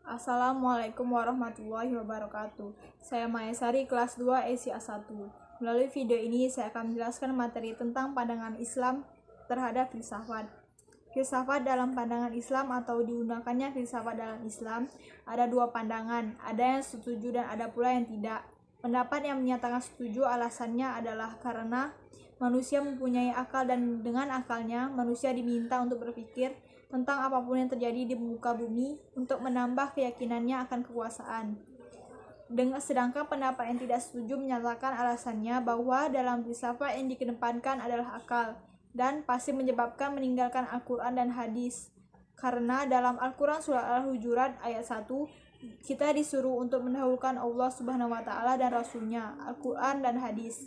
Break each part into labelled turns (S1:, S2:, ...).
S1: Assalamualaikum warahmatullahi wabarakatuh. Saya Maesari, kelas 2 ESI A1. Melalui video ini saya akan menjelaskan materi tentang pandangan Islam terhadap filsafat. Filsafat dalam pandangan Islam atau digunakannya filsafat dalam Islam ada dua pandangan, ada yang setuju dan ada pula yang tidak. Pendapat yang menyatakan setuju alasannya adalah karena manusia mempunyai akal dan dengan akalnya manusia diminta untuk berpikir tentang apapun yang terjadi di muka bumi untuk menambah keyakinannya akan kekuasaan. Sedangkan pendapat yang tidak setuju menyatakan alasannya bahwa dalam filsafat yang dikedepankan adalah akal dan pasti menyebabkan meninggalkan Al-Quran dan hadis. Karena dalam Al-Quran surah Al-Hujurat ayat 1 kita disuruh untuk mendahulukan Allah Subhanahu wa taala dan Rasulnya, Al-Quran dan hadis.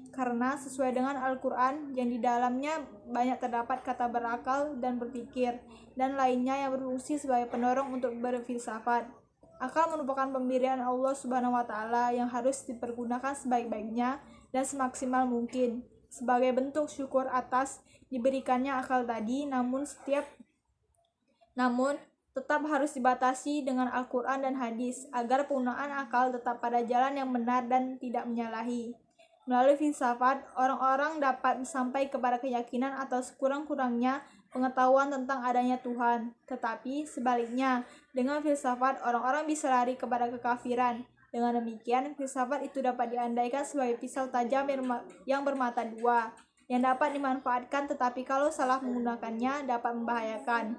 S1: Karena sesuai dengan Al-Quran yang di dalamnya banyak terdapat kata berakal dan berpikir dan lainnya yang berfungsi sebagai pendorong untuk berfilsafat. Akal merupakan pemberian Allah Subhanahu wa taala yang harus dipergunakan sebaik-baiknya dan semaksimal mungkin sebagai bentuk syukur atas diberikannya akal tadi, namun tetap harus dibatasi dengan Al-Quran dan hadis agar penggunaan akal tetap pada jalan yang benar dan tidak menyalahi. Melalui filsafat, orang-orang dapat sampai kepada keyakinan atau sekurang-kurangnya pengetahuan tentang adanya Tuhan. Tetapi sebaliknya, dengan filsafat, orang-orang bisa lari kepada kekafiran. Dengan demikian, filsafat itu dapat diandaikan sebagai pisau tajam yang bermata dua, yang dapat dimanfaatkan tetapi kalau salah menggunakannya dapat membahayakan.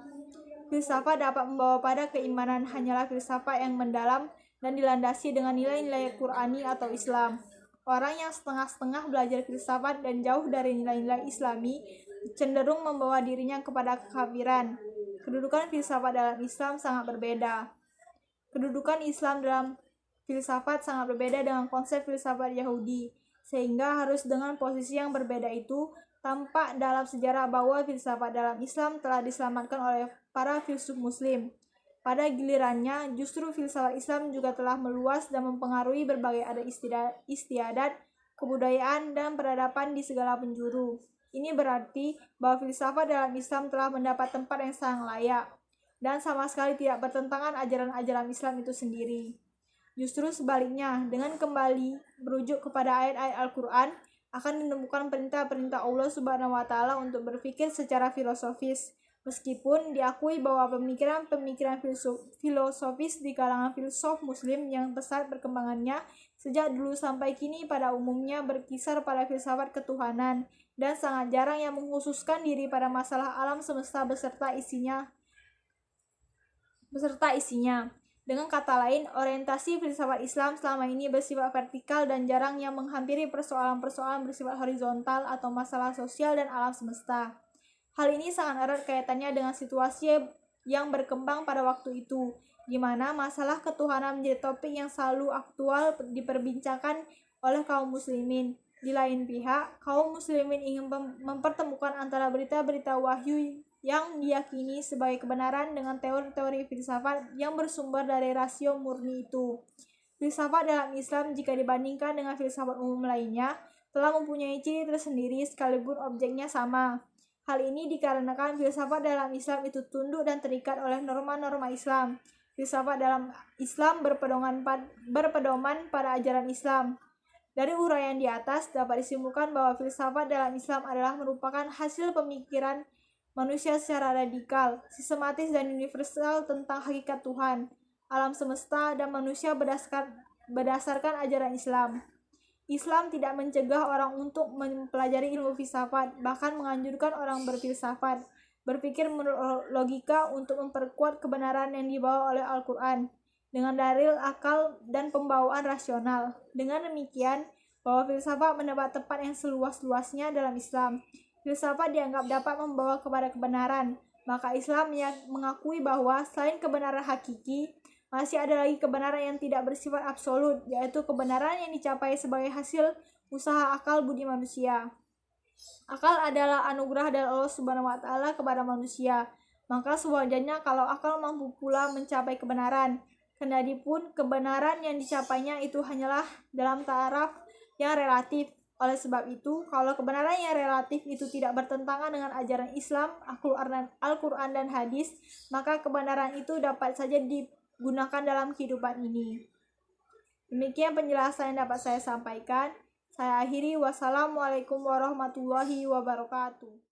S1: Filsafat dapat membawa pada keimanan hanyalah filsafat yang mendalam dan dilandasi dengan nilai-nilai Qur'ani atau Islam. Orang yang setengah-setengah belajar filsafat dan jauh dari nilai-nilai Islami cenderung membawa dirinya kepada kekafiran. Kedudukan filsafat dalam Islam sangat berbeda. Kedudukan Islam dalam filsafat sangat berbeda dengan konsep filsafat Yahudi, sehingga harus dengan posisi yang berbeda itu tampak dalam sejarah bahwa filsafat dalam Islam telah diselamatkan oleh para filsuf Muslim. Pada gilirannya, justru filsafat Islam juga telah meluas dan mempengaruhi berbagai adat istiadat, kebudayaan, dan peradaban di segala penjuru. Ini berarti bahwa filsafat dalam Islam telah mendapat tempat yang sangat layak dan sama sekali tidak bertentangan ajaran-ajaran Islam itu sendiri. Justru sebaliknya, dengan kembali merujuk kepada ayat-ayat Al-Quran, akan ditemukan perintah-perintah Allah Subhanahu wa taala untuk berpikir secara filosofis. Meskipun diakui bahwa pemikiran-pemikiran filosofis di kalangan filsuf Muslim yang pesat perkembangannya sejak dulu sampai kini pada umumnya berkisar pada filsafat ketuhanan dan sangat jarang yang mengkhususkan diri pada masalah alam semesta beserta isinya. Dengan kata lain, orientasi filsafat Islam selama ini bersifat vertikal dan jarang yang menghampiri persoalan-persoalan bersifat horizontal atau masalah sosial dan alam semesta. Hal ini sangat erat kaitannya dengan situasi yang berkembang pada waktu itu, di mana masalah ketuhanan menjadi topik yang selalu aktual diperbincangkan oleh kaum muslimin. Di lain pihak, kaum muslimin ingin mempertemukan antara berita-berita wahyu yang diyakini sebagai kebenaran dengan teori-teori filsafat yang bersumber dari rasio murni itu. Filsafat dalam Islam jika dibandingkan dengan filsafat umum lainnya telah mempunyai ciri tersendiri sekalipun objeknya sama. Hal ini dikarenakan filsafat dalam Islam itu tunduk dan terikat oleh norma-norma Islam. Filsafat dalam Islam berpedoman pada ajaran Islam. Dari uraian di atas dapat disimpulkan bahwa filsafat dalam Islam adalah merupakan hasil pemikiran manusia secara radikal, sistematis dan universal tentang hakikat Tuhan, alam semesta dan manusia berdasarkan ajaran Islam. Islam tidak mencegah orang untuk mempelajari ilmu filsafat, bahkan menganjurkan orang berfilsafat, berpikir menurut logika untuk memperkuat kebenaran yang dibawa oleh Al-Quran, dengan dalil akal dan pembawaan rasional. Dengan demikian, bahwa filsafat mendapat tempat yang seluas-luasnya dalam Islam. Filsafat dianggap dapat membawa kepada kebenaran, maka Islam mengakui bahwa selain kebenaran hakiki, masih ada lagi kebenaran yang tidak bersifat absolut, yaitu kebenaran yang dicapai sebagai hasil usaha akal budi manusia. Akal adalah anugerah dari Allah Subhanahu wa taala kepada manusia. Maka sewajarnya kalau akal mampu pula mencapai kebenaran. Kendadipun kebenaran yang dicapainya itu hanyalah dalam taraf yang relatif. Oleh sebab itu, kalau kebenaran yang relatif itu tidak bertentangan dengan ajaran Islam, Al-Quran dan hadis, maka kebenaran itu dapat saja gunakan dalam kehidupan ini. Demikian penjelasan yang dapat saya sampaikan. Saya akhiri. Wassalamualaikum warahmatullahi wabarakatuh.